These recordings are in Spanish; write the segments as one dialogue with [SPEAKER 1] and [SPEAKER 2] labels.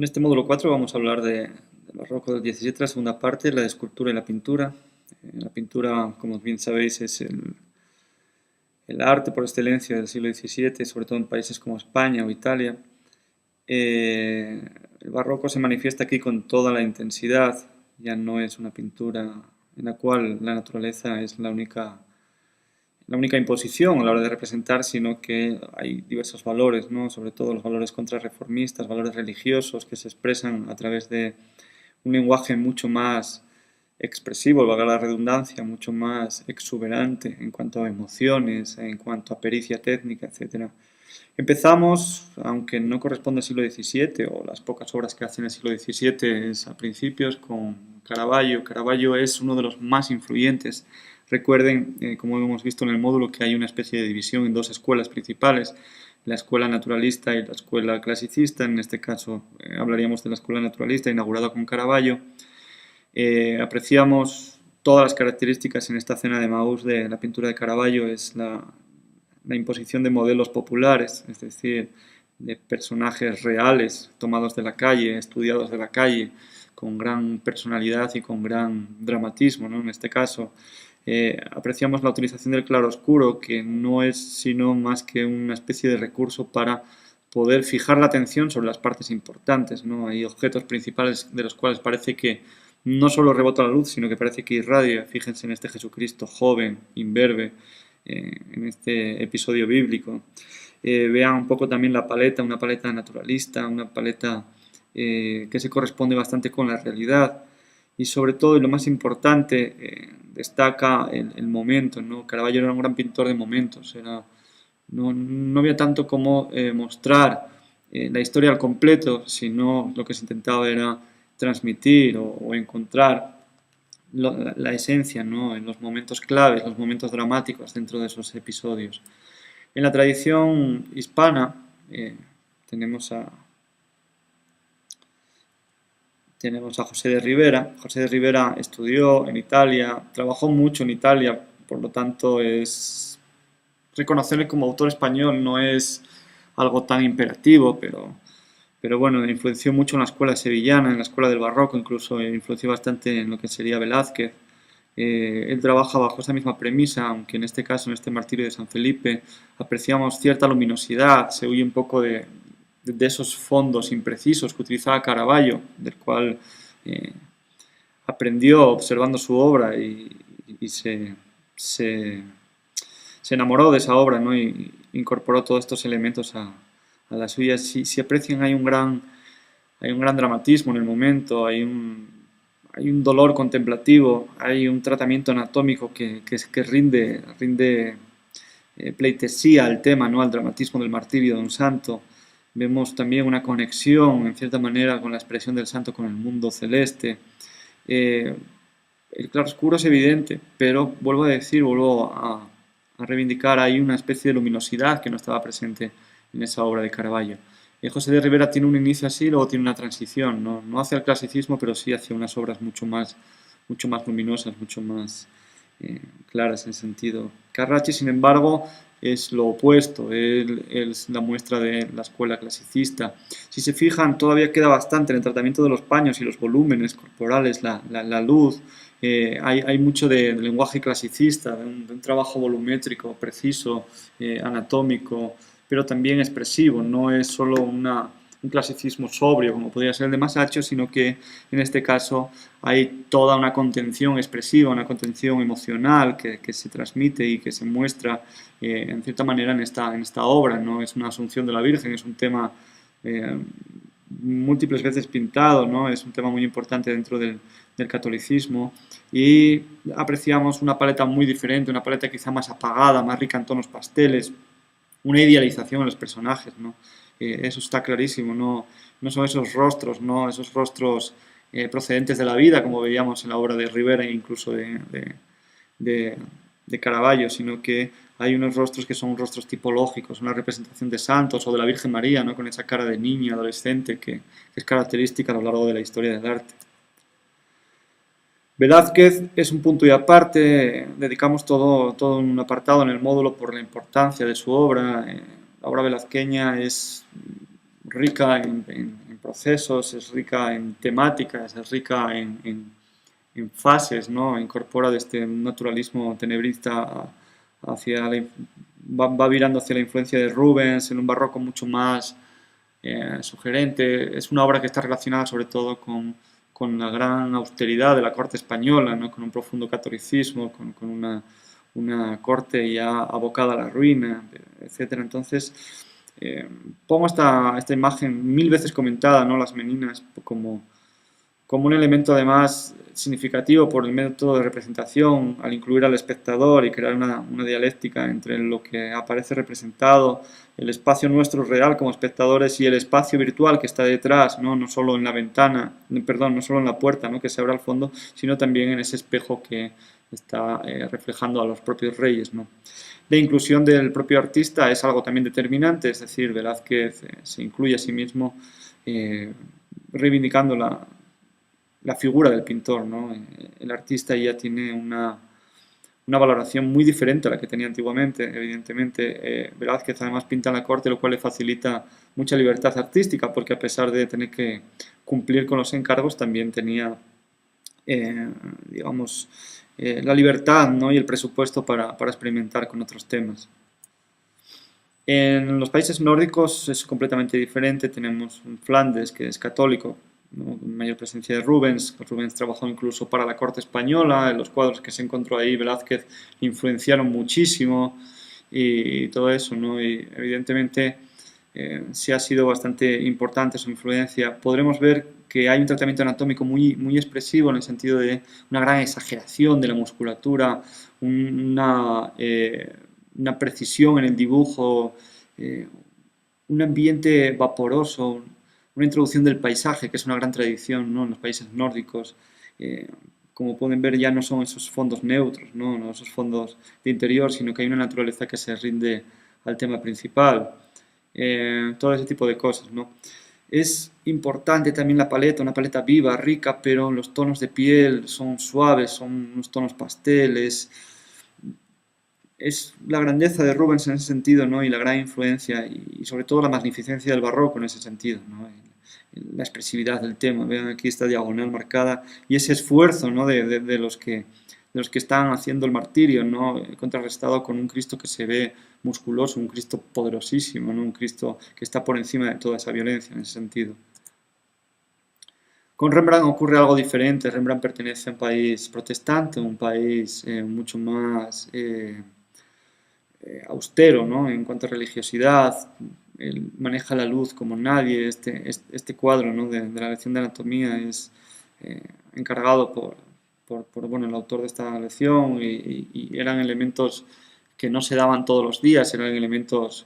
[SPEAKER 1] En este módulo 4 vamos a hablar del barroco del 17, la segunda parte, la de escultura y la pintura. La pintura, como bien sabéis, es el arte por excelencia del siglo XVII, sobre todo en países como España o Italia. El barroco se manifiesta aquí con toda la intensidad, ya no es una pintura en la cual la naturaleza es la única imposición a la hora de representar, sino que hay diversos valores, ¿no? Sobre todo los valores contrarreformistas, valores religiosos que se expresan a través de un lenguaje mucho más expresivo, valga la redundancia, mucho más exuberante en cuanto a emociones, en cuanto a pericia técnica, etc. Empezamos, aunque no corresponde al siglo XVII, o las pocas obras que hace en el siglo XVII es a principios, con Caravaggio. Caravaggio es uno de los más influyentes. Recuerden, como hemos visto en el módulo, que hay una especie de división en dos escuelas principales, la escuela naturalista y la escuela clasicista. En este caso hablaríamos de la escuela naturalista, inaugurada con Caravaggio. Apreciamos todas las características en esta cena de Maús de la pintura de Caravaggio. Es la imposición de modelos populares, es decir, de personajes reales, tomados de la calle, estudiados de la calle, con gran personalidad y con gran dramatismo, ¿no? En este caso, apreciamos la utilización del claroscuro, que no es sino más que una especie de recurso para poder fijar la atención sobre las partes importantes, ¿no? Hay objetos principales de los cuales parece que no solo rebota la luz, sino que parece que irradia. Fíjense en este Jesucristo joven, imberbe, en este episodio bíblico. Vean un poco también la paleta, una paleta naturalista, una paleta que se corresponde bastante con la realidad. Y sobre todo, y lo más importante, destaca el momento, ¿no? Caravaggio era un gran pintor de momentos. No había tanto como mostrar la historia al completo, sino lo que se intentaba era transmitir o encontrar la esencia, ¿no? En los momentos claves, los momentos dramáticos dentro de esos episodios. En la tradición hispana tenemos a José de Rivera. José de Rivera estudió en Italia, trabajó mucho en Italia, por lo tanto es reconocerle como autor español no es algo tan imperativo, pero bueno, influenció mucho en la escuela sevillana, en la escuela del barroco, incluso influenció bastante en lo que sería Velázquez. Él trabaja bajo esa misma premisa, aunque en este caso, en este martirio de San Felipe, apreciamos cierta luminosidad, se huye un poco de esos fondos imprecisos que utilizaba Caravaggio, del cual aprendió observando su obra y se enamoró de esa obra, ¿no? Y incorporó todos estos elementos a la suya. Si aprecian, hay un gran dramatismo en el momento, hay un dolor contemplativo, hay un tratamiento anatómico que rinde pleitesía al tema, ¿no? Al dramatismo del martirio de un santo. Vemos también una conexión, en cierta manera, con la expresión del santo con el mundo celeste. El claroscuro es evidente, pero vuelvo a reivindicar, hay una especie de luminosidad que no estaba presente en esa obra de Caravaggio. José de Rivera tiene un inicio así, luego tiene una transición, no hacia el clasicismo, pero sí hacia unas obras mucho más luminosas, mucho más claras en sentido. Carracci, sin embargo, es lo opuesto, él es la muestra de la escuela clasicista. Si se fijan, todavía queda bastante en el tratamiento de los paños y los volúmenes corporales, la luz. Hay mucho de lenguaje clasicista, de un trabajo volumétrico, preciso, anatómico, pero también expresivo. No es solo un clasicismo sobrio, como podría ser el de Masaccio, sino que en este caso hay toda una contención expresiva, una contención emocional que se transmite y que se muestra en cierta manera en esta obra. No es una asunción de la Virgen, es un tema múltiples veces pintado, ¿no? Es un tema muy importante dentro del catolicismo, y apreciamos una paleta muy diferente, una paleta quizá más apagada, más rica en tonos pasteles, una idealización en los personajes, ¿no? Eso está clarísimo, no son esos rostros, ¿no? Esos rostros procedentes de la vida, como veíamos en la obra de Rivera e incluso de Caravaggio, sino que hay unos rostros que son rostros tipológicos, una representación de santos o de la Virgen María, ¿no? Con esa cara de niña, adolescente, que es característica a lo largo de la historia del arte. Velázquez es un punto y aparte, dedicamos todo un apartado en el módulo por la importancia de su obra. La obra velazqueña es rica en procesos, es rica en temáticas, es rica en fases, ¿no? Incorpora desde un naturalismo tenebrista hacia va virando hacia la influencia de Rubens en un barroco mucho más sugerente. Es una obra que está relacionada sobre todo con la gran austeridad de la corte española, ¿no? Con un profundo catolicismo, con una corte ya abocada a la ruina, etcétera. Entonces, pongo esta imagen mil veces comentada, ¿no? Las Meninas, como un elemento además significativo por el método de representación, al incluir al espectador y crear una dialéctica entre lo que aparece representado, el espacio nuestro real como espectadores y el espacio virtual que está detrás, no solo en la ventana, perdón, no solo en la puerta, ¿no? Que se abre al fondo, sino también en ese espejo que está reflejando a los propios reyes, ¿no? La inclusión del propio artista es algo también determinante, es decir, Velázquez se incluye a sí mismo reivindicando la figura del pintor, ¿no? El artista ya tiene una valoración muy diferente a la que tenía antiguamente, evidentemente. Velázquez además pinta en la corte, lo cual le facilita mucha libertad artística, porque a pesar de tener que cumplir con los encargos, también tenía, digamos, la libertad, ¿no? Y el presupuesto para experimentar con otros temas. En los países nórdicos es completamente diferente. Tenemos Flandes, que es católico, ¿no? Mayor presencia de Rubens. Rubens trabajó incluso para la corte española. Los cuadros que se encontró ahí, Velázquez, influenciaron muchísimo y todo eso, ¿no? Y evidentemente sí ha sido bastante importante su influencia. Podremos ver que hay un tratamiento anatómico muy expresivo en el sentido de una gran exageración de la musculatura, una precisión en el dibujo, un ambiente vaporoso, una introducción del paisaje, que es una gran tradición, ¿no? En los países nórdicos. Como pueden ver, ya no son esos fondos neutros, ¿no? Esos fondos de interior, sino que hay una naturaleza que se rinde al tema principal. Todo ese tipo de cosas, ¿no? Es importante también la paleta, una paleta viva, rica, pero los tonos de piel son suaves, son unos tonos pasteles. Es la grandeza de Rubens en ese sentido, ¿no? Y la gran influencia y sobre todo la magnificencia del barroco en ese sentido, ¿no? La expresividad del tema. Vean aquí esta diagonal marcada y ese esfuerzo, ¿no? de los que están haciendo el martirio, ¿no? Contrarrestado con un Cristo que se ve musculoso, un Cristo poderosísimo, ¿no? Un Cristo que está por encima de toda esa violencia en ese sentido. Con Rembrandt ocurre algo diferente. Rembrandt pertenece a un país protestante, un país mucho más austero, ¿no? En cuanto a religiosidad. Él maneja la luz como nadie. Este cuadro, ¿no? de la lección de anatomía es encargado bueno, el autor de esta lección y eran elementos que no se daban todos los días, eran elementos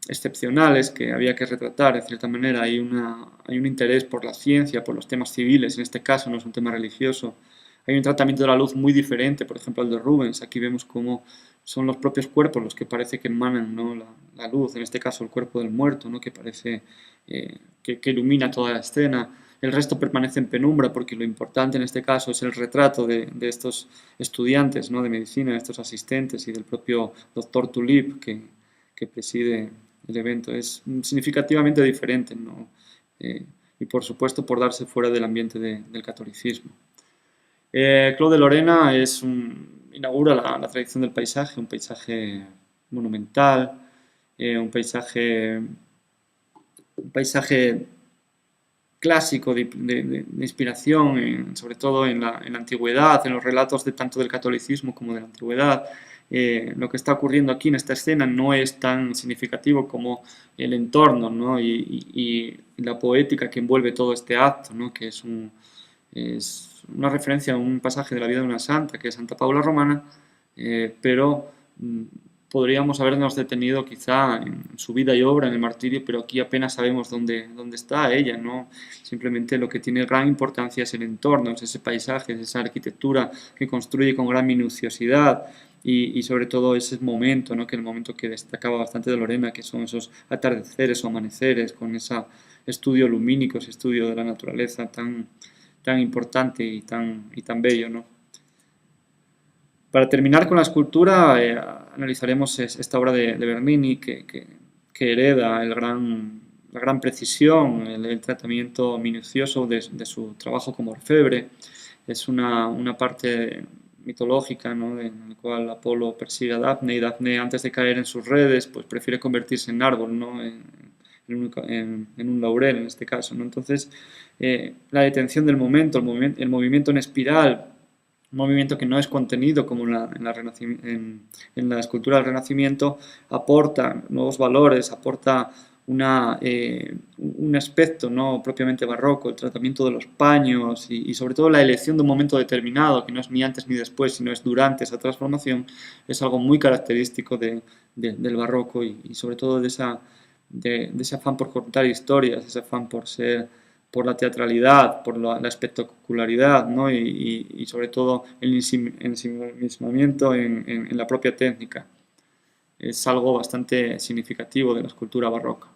[SPEAKER 1] excepcionales que había que retratar de cierta manera. Hay un interés por la ciencia, por los temas civiles, en este caso no es un tema religioso. Hay un tratamiento de la luz muy diferente, por ejemplo, al de Rubens. Aquí vemos cómo son los propios cuerpos los que parece que emanan, ¿no? la luz, en este caso el cuerpo del muerto, ¿no? Que parece que ilumina toda la escena. El resto permanece en penumbra porque lo importante en este caso es el retrato de estos estudiantes, ¿no? De medicina, de estos asistentes y del propio doctor Tulip que preside el evento. Es significativamente diferente, ¿no? Y por supuesto por darse fuera del ambiente del catolicismo. Claude Lorena inaugura la tradición del paisaje, un paisaje monumental, un paisaje clásico de inspiración, sobre todo en la antigüedad, en los relatos tanto del catolicismo como de la antigüedad. Lo que está ocurriendo aquí en esta escena no es tan significativo como el entorno, ¿no? y la poética que envuelve todo este acto, ¿no? Que es una referencia a un pasaje de la vida de una santa, que es Santa Paula Romana, pero podríamos habernos detenido quizá en su vida y obra, en el martirio, pero aquí apenas sabemos dónde está ella, ¿no? Simplemente lo que tiene gran importancia es el entorno, es ese paisaje, es esa arquitectura que construye con gran minuciosidad y sobre todo ese momento, ¿no? Que el momento que destacaba bastante de Lorena, que son esos atardeceres o amaneceres con ese estudio lumínico, ese estudio de la naturaleza tan importante y tan bello, ¿no? Para terminar con la escultura, analizaremos esta obra de Bernini que hereda el gran la gran precisión, el tratamiento minucioso de su trabajo como orfebre. Es una parte mitológica, ¿no?, en la cual Apolo persigue a Dafne y Dafne, antes de caer en sus redes, pues prefiere convertirse en árbol, ¿no?, en un laurel en este caso, ¿no? Entonces, la detención del momento, el movimiento en espiral, un movimiento que no es contenido como en la escultura del Renacimiento, aporta nuevos valores, aporta un aspecto no propiamente barroco, el tratamiento de los paños y sobre todo la elección de un momento determinado, que no es ni antes ni después, sino es durante esa transformación, es algo muy característico del barroco y sobre todo de ese afán por contar historias, ese afán por la teatralidad, por la espectacularidad, ¿no? Y sobre todo el ensimismamiento en la propia técnica. Es algo bastante significativo de la escultura barroca.